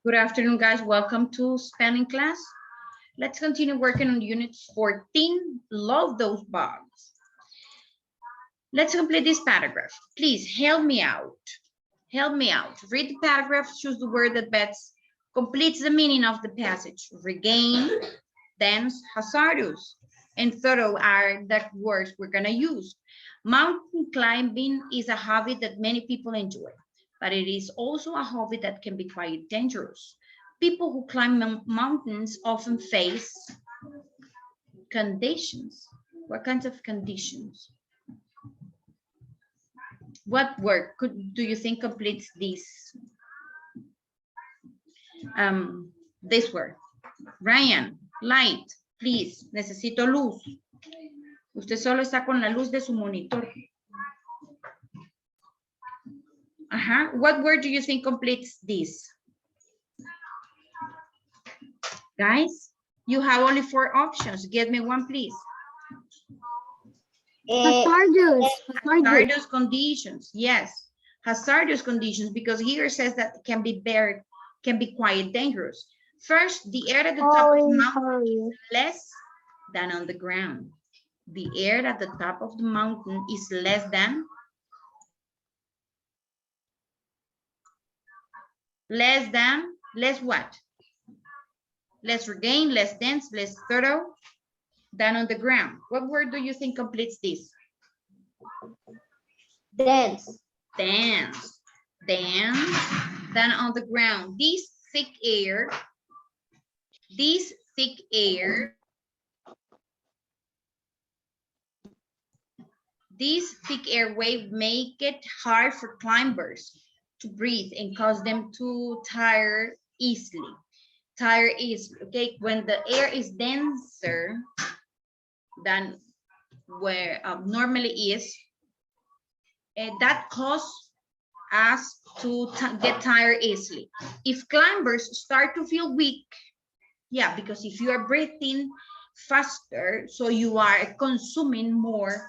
Good afternoon, guys. Welcome to Spelling class. Let's continue working on unit 14. Love those bugs. Let's complete this paragraph. Please help me out. Help me out. Read the paragraph, choose the word that best completes the meaning of the passage. Regain, dense, hazardous, and thorough are the words we're going to use. Mountain climbing is a hobby that many people enjoy, but it is also a hobby that can be quite dangerous. People who climb mountains often face conditions. What kinds of conditions? What word do you think completes this word? Ryan, light, please. Necesito luz. Usted solo está con la luz de su monitor. What word do you think completes this? Guys, you have only 4 options. Get me one, please. Hazardous conditions. Yes, hazardous conditions, because here it says that can be quite dangerous. First, the air at the top of the mountain is less than on the ground. The air at the top of the mountain is less than less what? Less regained, less dense, less thorough than on the ground. What word do you think completes this? Dense. Dense. Dense than on the ground. This thick air wave make it hard for climbers to breathe and cause them to tire easily. Okay, when the air is denser than where normally is, that causes us to get tired easily. If climbers start to feel weak, yeah, because if you are breathing faster, so you are consuming more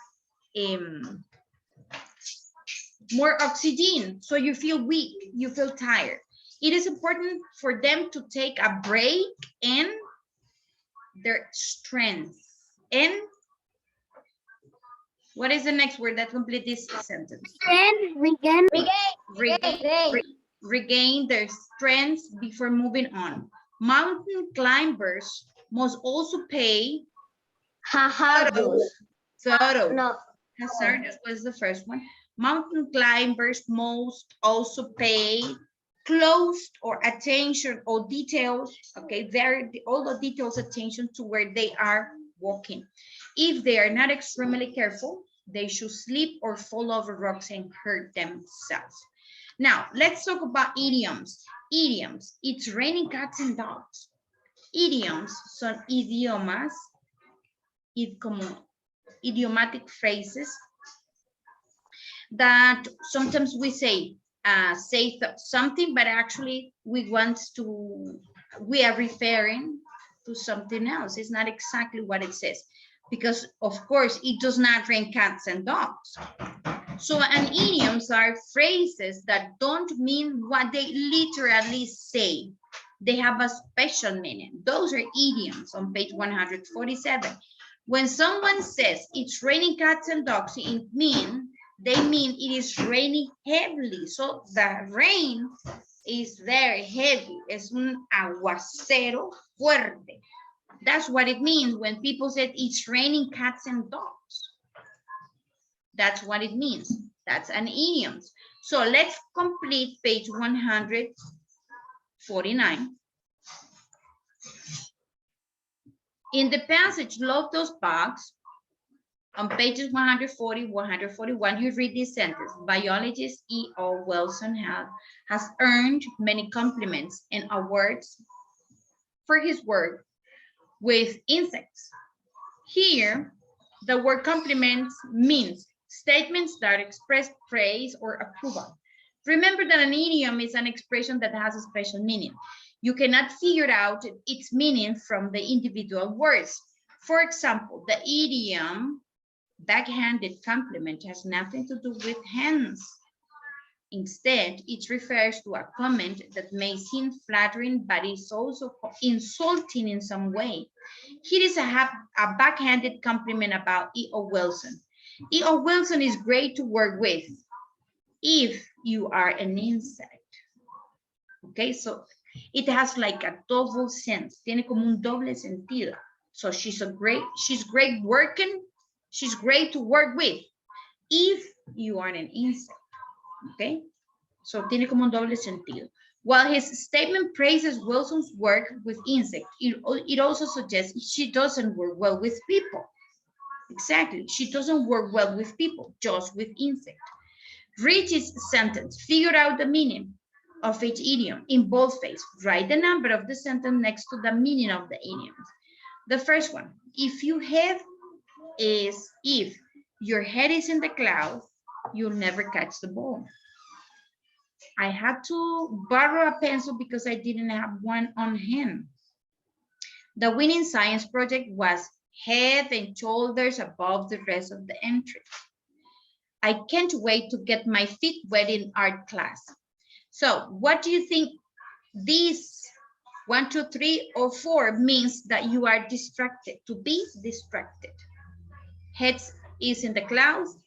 oxygen, so you feel weak, you feel tired. It is important for them to take a break in their strength. And what is the next word that completes this sentence? Regain their strength before moving on. Mountain climbers must also pay hazardous. Hazardous was the first one. Mountain climbers must also pay close or attention or details, okay, all the details attention to where they are walking. If they are not extremely careful, they should slip or fall over rocks and hurt themselves. Now, let's talk about idioms. Idioms, it's raining cats and dogs. Idioms son idiomas, como idiomatic phrases that sometimes we say something, but actually we are referring to something else. It's not exactly what it says, because of course it does not rain cats and dogs. So an idioms are phrases that don't mean what they literally say. They have a special meaning. Those are idioms on page 147. When someone says it's raining cats and dogs, they mean it is raining heavily. So the rain is very heavy. Es un aguacero fuerte. That's what it means when people say it's raining cats and dogs. That's what it means. That's an idiom. So let's complete page 149. In the passage, Love Those Bugs, on pages 140, 141, you read this sentence. Biologist E.O. Wilson has earned many compliments and awards for his work with insects. Here, the word compliments means statements that express praise or approval. Remember that an idiom is an expression that has a special meaning. You cannot figure out its meaning from the individual words. For example, the idiom backhanded compliment has nothing to do with hands. Instead, it refers to a comment that may seem flattering, but is also insulting in some way. Here is a backhanded compliment about E.O. Wilson. E.O. Wilson is great to work with if you are an insect. Okay, so it has like a double sense. Tiene como un doble sentido. So she's great working. She's great to work with if you are an insect. Okay, so tiene como un doble sentido. While his statement praises Wilson's work with insects, it also suggests she doesn't work well with people. Exactly, she doesn't work well with people, just with insects. Read each sentence, figure out the meaning of each idiom in boldface. Write the number of the sentence next to the meaning of the idiom. The first one, if your head is in the cloud, you'll never catch the ball. I had to borrow a pencil because I didn't have one on hand. The winning science project was head and shoulders above the rest of the entry. I can't wait to get my feet wet in art class. So what do you think these 1, 2, 3, or 4 means that you are distracted, to be distracted? Head is in the clouds,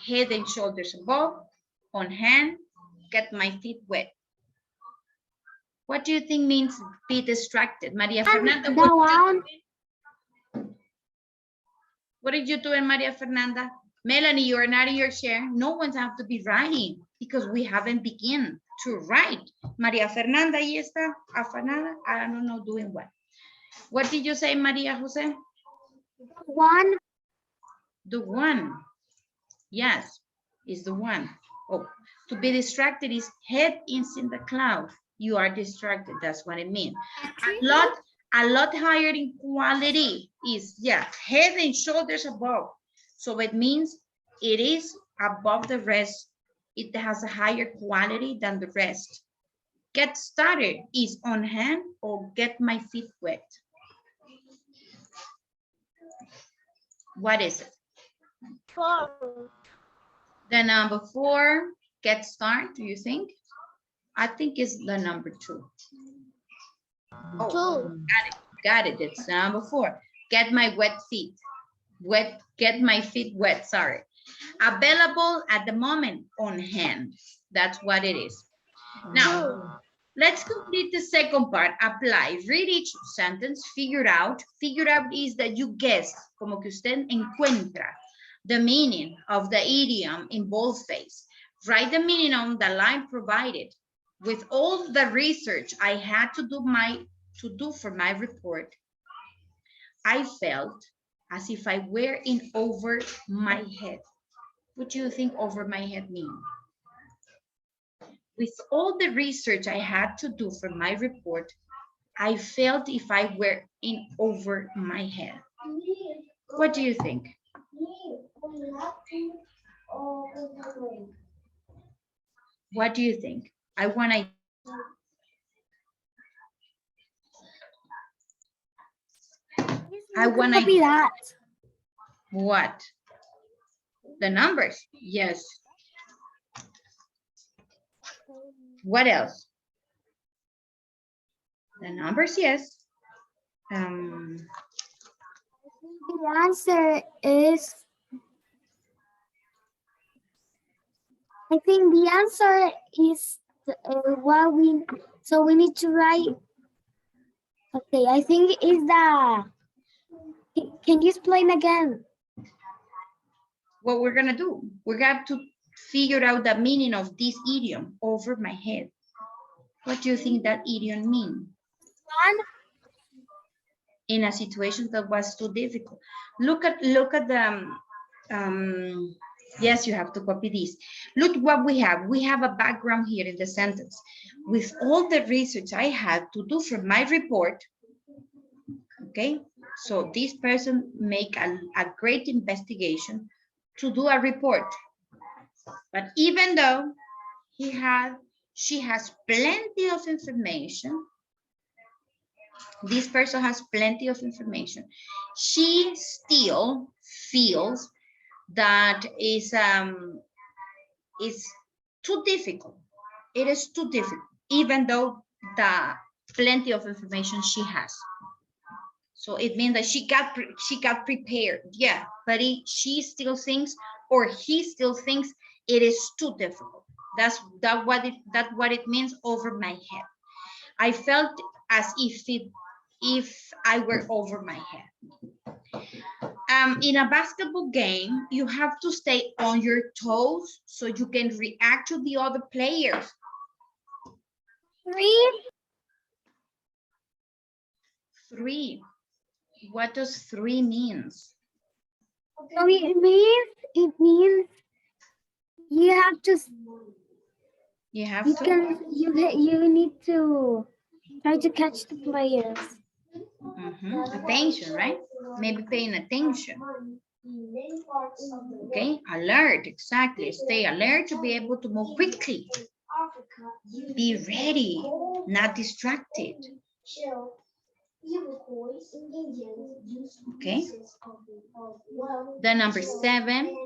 head and shoulders above, on hand, get my feet wet. What do you think means be distracted? Maria Fernanda, what did you do in Maria Fernanda? Melanie, you are not in your share. No one's have to be writing because we haven't begun to write. Maria Fernanda, ahí está, afanada, I don't know doing what. What did you say, Maria Jose? One. The one. Yes, is the one. Oh, to be distracted is head is in the cloud. You are distracted, that's what it means. A lot higher in quality is, yeah, head and shoulders above. So it means it is above the rest. It has a higher quality than the rest. Get started is on hand or get my feet wet. What is it? 4. The number 4, get start, do you think? I think it's the number 2. Oh, 2. Got it, it's number 4. Get my wet feet. Get my feet wet, sorry. Available at the moment, on hand. That's what it is. Now, let's complete the second part. Apply. Read each sentence. Figure out. Figure out is that you guess, como que usted encuentra the meaning of the idiom in boldface. Write the meaning on the line provided. With all the research I had to do for my report, I felt as if I were in over my head. What do you think over my head means? With all the research I had to do for my report, I felt if I were in over my head. What do you think? What do you think? I want to... Copy that. What? The numbers? Yes. What else? The numbers, yes. The answer is, I think the answer is what we, so we need to write. Okay, I think is the, can you explain again? What we're gonna do, we got to figure out the meaning of this idiom, over my head. What do you think that idiom means? In a situation that was too difficult. Look at the, yes, you have to copy this. Look what we have. We have a background here in the sentence. With all the research I had to do for my report, okay? So this person make a great investigation to do a report. But even though she has plenty of information, this person has plenty of information, she still feels that is too difficult. It is too difficult, even though the plenty of information she has. So it means that she got prepared, yeah, but she still thinks, or he still thinks, it is too difficult. That's what it means, over my head. I felt as if I were over my head. In a basketball game, you have to stay on your toes so you can react to the other players. 3. What does 3 means? So it means you have to. You need to try to catch the players. Attention, right? Maybe paying attention. Okay, alert, exactly. Stay alert to be able to move quickly. Be ready, not distracted. Okay. The number 7.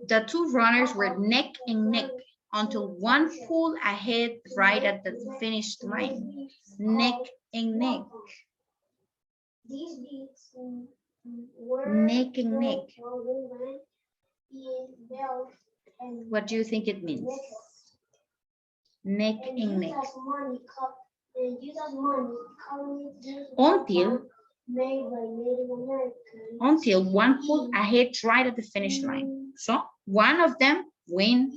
The 2 runners were neck and neck until one pulled ahead right at the finish line. Neck and neck. Neck and neck. What do you think it means? Neck and neck. Until one pulled ahead right at the finish line. So one of them won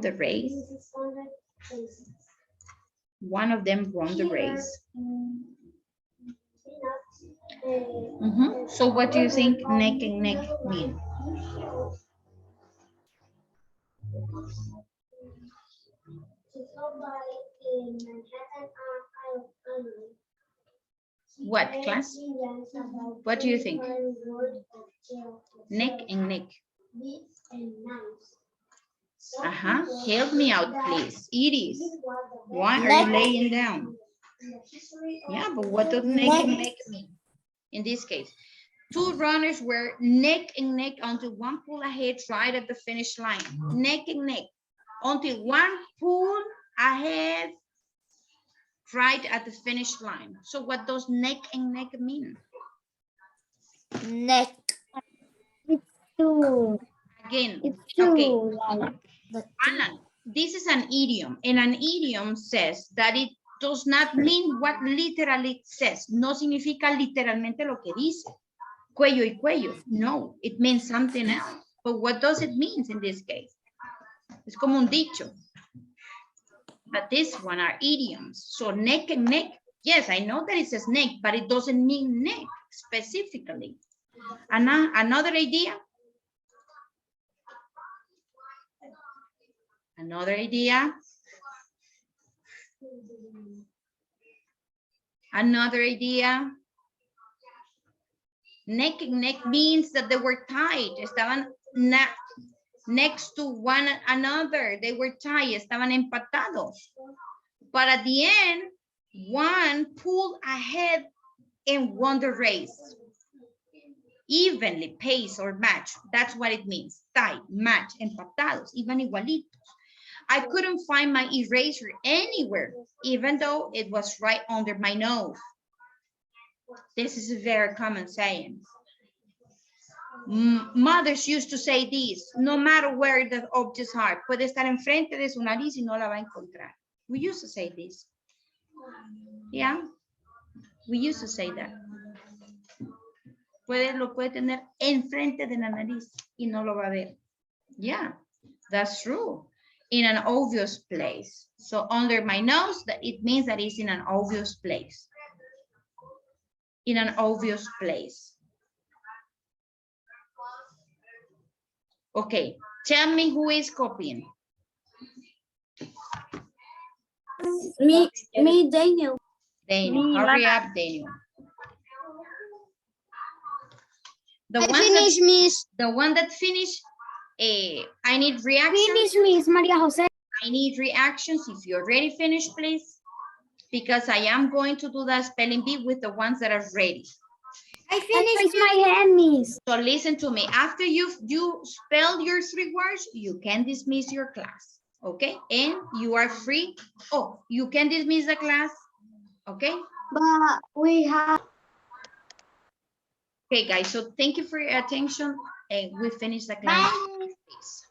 the race. One of them won the race. So what do you think neck and neck mean? What, class? What do you think? Neck and neck. Help me out, please. Iris, why are you laying down? Yeah, but what does neck and neck mean? In this case, 2 runners were neck and neck until one pulled ahead right at the finish line. Neck and neck until one pulled ahead right at the finish line. So what does neck and neck mean? Neck. It's two. Again, it's two. Okay. Alan, this is an idiom, and an idiom says that it does not mean what literally it says. No significa literalmente lo que dice. Cuello y cuello. No, it means something else. But what does it mean in this case? Es como un dicho. But this one are idioms. So neck and neck. Yes, I know that it says neck, but it doesn't mean neck specifically. Another idea? Another idea? Another idea? Neck and neck means that they were tied. Estaban next to one another. They were tied. Estaban empatados. But at the end, one pulled ahead and won the race. Evenly, pace or match. That's what it means. Tied, match, empatados, even igualitos. I couldn't find my eraser anywhere, even though it was right under my nose. This is a very common saying. Mothers used to say this, no matter where the objects are, puede estar enfrente de su nariz y no la va a encontrar. We used to say this. Yeah, we used to say that. Lo puede tener enfrente de la nariz y no lo va a ver. Yeah, that's true. In an obvious place. So under my nose, it means that it's in an obvious place. In an obvious place. Okay, tell me who is copying. Me, Daniel. Daniel, hurry up, Daniel. The one that finished, I need reactions. Finish, Miss Maria Jose. I need reactions. If you're already finished, please. Because I am going to do the spelling bee with the ones that are ready. I raised my hand, Miss. So listen to me. After you spell your 3 words, you can dismiss your class. Okay? And you are free. Oh, you can dismiss the class. Okay? But we have. Okay, guys. So thank you for your attention. And we finish the class. Bye. Peace.